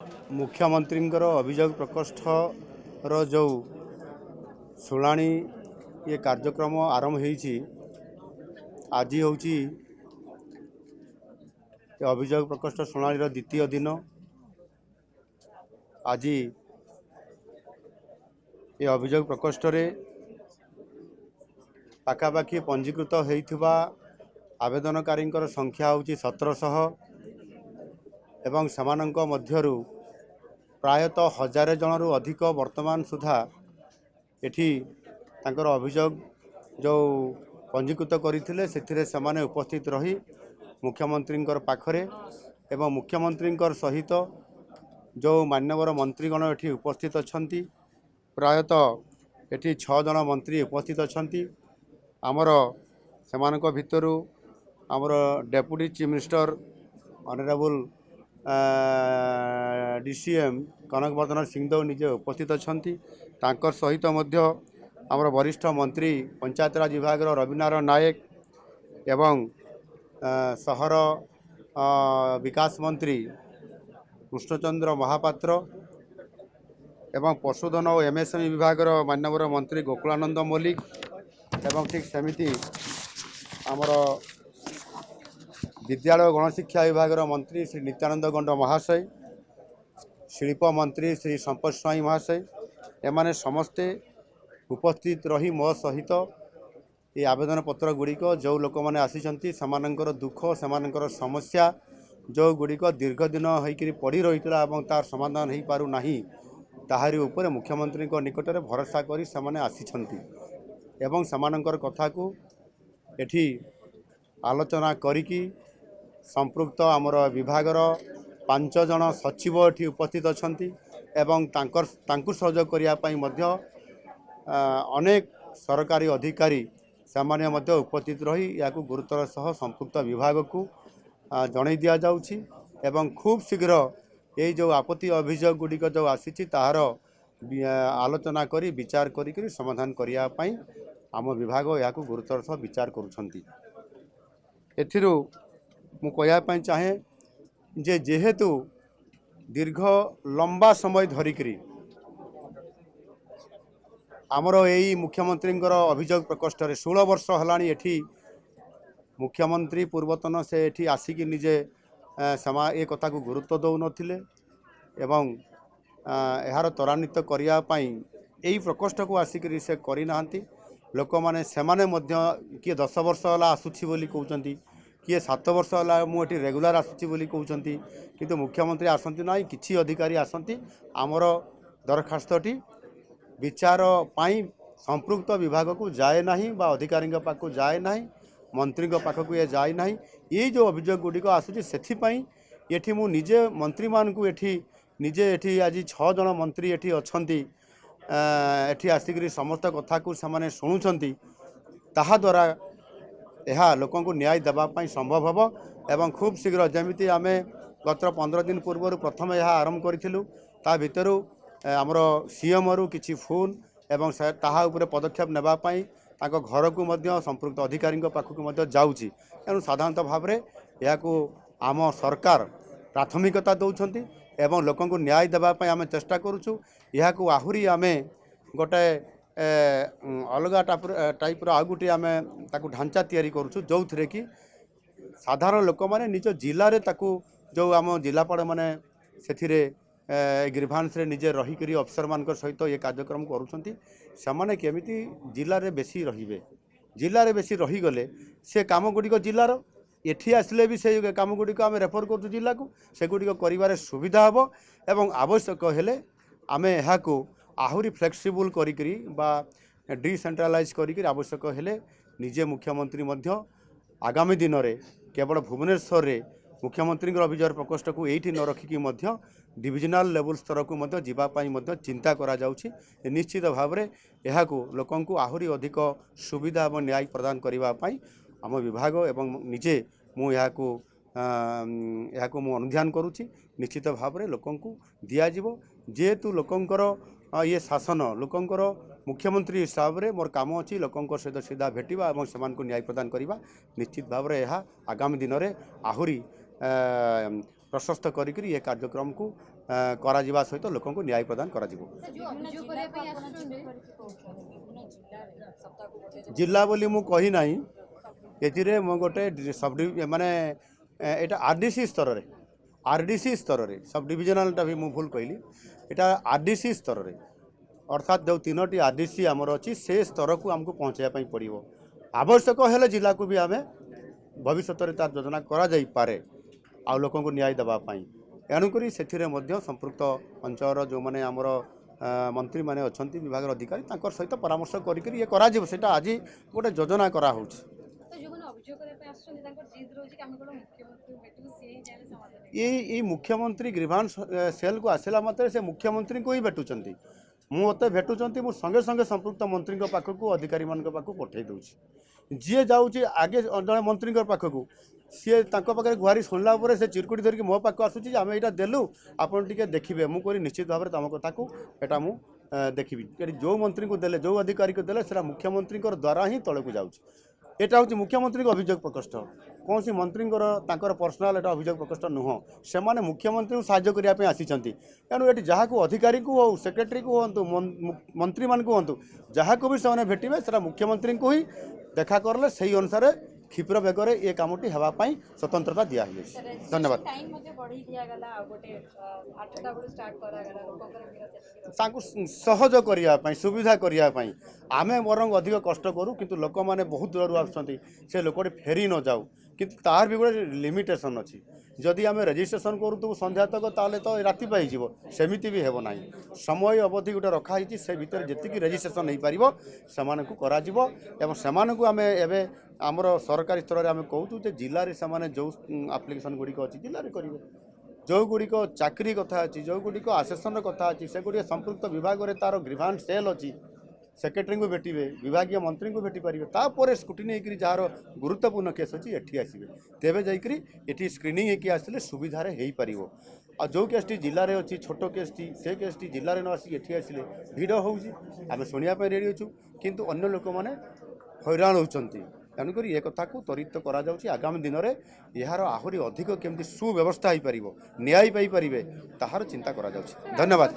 मुख्यमंत्री अभियोग प्रकोष्ठर जो शुणाणी ये कार्यक्रम आरंभ होती आज हूँ अभियोग प्रकोष्ठ शुणाणी द्वितीय दिन। आज ये अभियोग प्रकोष्ठ पाखापाखि पंजीकृत होता आवेदनकारी संख्या हूँ 1700 एवं समानंक मध्यरु प्रायतः 1000 जनरू अधिक वर्तमान सुधा एठी तांकर अभियोग जो पंजीकृत करथिले सेथिरे समाने उपस्थित रही मुख्यमंत्री पाखरे एवं मुख्यमंत्री सहित जो मान्यवर मंत्रीगण एठी उपस्थित अछंती प्रायतः एठी 6 जन मंत्री उपस्थित अछंती। आमर सेमानक भितरु आमर deputy chief minister honourable DCM Kanak Vardhan Singhdeo निजे उपस्थित अछंती। तांकर सहित मध्य आमर वरिष्ठ मंत्री पंचायतराज विभाग रविनारायण नायक एवं सहर विकास मंत्री कृष्णचंद्र महापात्र एवं पशुधन और एमएसएमई विभाग मान्यवर मंत्री गोकुलानंद मल्लिक एवं ठीक सेमिति आमर विद्यालय गणशिक्षा विभाग मंत्री श्री नित्यानंद गंड महाशय, शिल्प मंत्री श्री संपत स्वाई महाशय एमाने समस्ते उपस्थित रही मो सहित ये आवेदन पत्र गुड़िक जो लोक मैंने आसी सामानंकर दुख सामानंकर समस्या जो गुड़िक दीर्घ दिन होकर पड़ी रही तार समाधान हो पार ना ताहारी उपर मुख्यमंत्री निकट में भरोसा करी सेमाने आसिछंती एवं सामानंकर कथा को एठी आलोचना करिकी संपृक्त आमर विभागर 5 जन सचिव एठी उपस्थित अछंती एवं तांकुर सहयोग करिया पई मध्य अनेक सरकारी अधिकारी सामान्य मध्य उपस्थित रही या गुरुतर सह संपृक्त विभाग को जणै दिया जाउछि एवं खूब शीघ्र ये जो आपत्ति अभियोग गुड़िक जो आसी तार आलोचना करी विचार करी समाधान करिया पई आम विभाग या गुरुतर सह विचार करुछंती। एथिरु मु कहया पई चाहे जे जेहेतु दीर्घ लंबा समय धरिकरी आमर यही मुख्यमंत्री अभियोग प्रकोष्ठ 16 वर्ष हलानी एठी मुख्यमंत्री पूर्वतन से एठी आसिकी निजे ए कथा को गुरुत्व दौ नथिले एवं यार त्वरान्वित करिया पई एही प्रकोष्ठ को आसिकी से करि नाहंती। लोक माने सेमाने मध्य किए 10 वर्ष हला आसुछि बोली कहउचंती, किए 7 वर्ष हला मु एठी रेगुलर आसुछि बोली कहउचंती, किंतु मुख्यमंत्री आसंती नाही, किछि अधिकारी आसंती आमर दरखास्तटी विचार पाई संपृक्त विभाग को जाए नहीं बा अधिकारी पाख को जाए नहीं, मंत्री पाखक ये जाए नहीं। ये जो अभियोग गुड़िक आसूँ से मु निजे मंत्री मान को एठी निजे एठी आज 6 जन मंत्री एठी अछंती एठी आसिक समस्त कथा को से शुणुंट ताहा द्वारा यह लोक न्याय देवाई संभव हम एवं खूब शीघ्र जमीती आम गत 15 दिन पूर्व प्रथम यह आरंभ करूँ ता भितर आमर सीएम रु किछि फोन एवं ताहा उपरे पदक्षेप नेबाई घर को मध्य संपृक्त अधिकारी पाखक जाऊँगी। तेणु साधारणतः भाव में यह आम सरकार प्राथमिकता दौरान एवं लोक न्याय देवाई आम चेष्टा करुचु। यह आहुरी आम गोटे अलग टाइप्र आउ गोटे आम ढांचा तैयारी करुचु जो थे कि साधारण लोक मैंने निज जिले में जो आम जिलापाल मैंने से ग्रीभांस निजे रहीकि अफिसर मान सहित ये कार्यक्रम करुँचे केमिति जिले में बेसी रे जिले में बेसी रहीगले से कम गुड़िक जिलार एठी आसिले भी से कम गुड़िक आम रेफर करूँ जिला को से गुड़िक कर सुविधा हम एवं आवश्यक हेले आम यहाँ आहुरी फ्लेक्सिबल करी बा डिसेंट्रलाइज करी आवश्यक हेले निजे मुख्यमंत्री मध्य आगामी दिन में केवल भुवनेश्वर रे मुख्यमंत्री अभियोग प्रकोष्ठ को यही न रखिकी डिविजनल लेवल स्तर को जावाई चिंता करा जाउछि। निश्चित भाव में यह लोक आहुरी अधिक सुविधा और न्याय प्रदान करने आम विभाग एवं निजे मु अनुध्यान करुच्ची। निश्चित भाव में लोक दिज्व जेहेतु लोकंकर ये शासन लोकंकर मुख्यमंत्री हिसाब से मोर काम अच्छी लोकों सहित सीधा भेटा और से न्याय प्रदान करने निश्चित भाव में यह आगामी दिन में आहुरी प्रशस्त करी ये कार्यक्रम को କରାଯିବା ସହିତ ଲୋକଙ୍କୁ ନ୍ୟାୟ ପ୍ରଦାନ କରାଯିବ। जिला बोली मु कही ना ये गोटे माने एटा आरडीसी स्तर रे आरडीसी स्तर रे सब डिविजनल भी मु भूल कहली एटा आरडीसी स्तर रे अर्थात जो 3टी आरडीसी आमर अच्छी से स्तर को आमको पहुँचाई पड़ो आवश्यक हेले जिला को भी आम भविष्य तार योजना करे आ लोक न्याय देवाई एणुक से संपृक्त अंचल जो मैंने आमर मंत्री माने अच्छा विभाग अधिकारी सहित परामर्श कर आज गोटे योजना करा ये मुख्यमंत्री ग्रीवांस सेल को आसला मात्र से मुख्यमंत्री को ही भेटुंट मत भेटुंट मु संगे संगे संपृक्त मंत्री पाखक अधिकारी मान पाखक पठे दूसरी जी जाऊँगी आगे जड़े मंत्री पाखक सी पाखे गुहारी शुणला से चिरकुटी धरिकी मो पाक आसूँ आम यहाँ देलु आपड़ देखिए मुझे निश्चित भाव में तुम कथा को एटा मु देखी जो मंत्री को देले जो अधिकारी को देले सेटा मुख्यमंत्री द्वारा ही तले को जाऊँ एटा हूँ मुख्यमंत्री अभियोग प्रकोष्ठ कौन सी मंत्री पर्सनाल एटा अभियोग प्रकोष्ठ नुह से माने मुख्यमंत्री को साहाय्य करने आसी तेणु ये जहाँ को अधिकारी को हो सेक्रेटरी को हूँ मंत्री मान को हूँ जहाँ को भी से भेटे से मुख्यमंत्री को ही देखा करले से अनुसार क्षिप्र बेगर ये कामटी होगापाई स्वतंत्रता दिया धन्यवाद सहज करने सुविधा करने आम बरंग अधिक कष्ट करूँ किंतु लोक मैंने बहुत दूर आसुँच से लोक फेरी न जाऊ किंतु तार भी गोटे लिमिटेशन अच्छी जदि आम रेजिस्ट्रेशन करूँ संध्या तक ताले तो राति पाई सेमती भी हेब ना समय अवधि गोटे रखाही से भितर जी रेजिस्ट्रेशन हो पार से आम एवं आमर सरकारी स्तर में आम कहूँ जिले से जो आप्लिकेसन गुड़िक अच्छी जिले में करेंगे जो गुड़िक चाकरी कथा अच्छी जो गुड़िक आसेसन कथा अच्छी से गुड़िक संपृक्त विभाग में तार ग्रीवांस सेल अच्छी सेक्रेटरी को भेटे विभाग मंत्री को भेटी पारे तापर स्क्रूटिनी जार गुरुत्वपूर्ण केस अच्छी एटी आसवे तेरे जाकि स्क्रीनिंग होकर आसले सुविधार हो पार आ जो केसटी जिले में अच्छी छोट केसटी से केसटी जिले में न आसिक एटी आसले भिड़ होमें शुणापी रेडी अच्छु किंतु अन्य लोक मैंने हैरान होती तेणुक ये कथा को त्वरित करा आगामी दिन में यार आहरी अधिक केमती सुव्यवस्था हो पार न्याय पाई पारे ताहार चिंता करा धन्यवाद।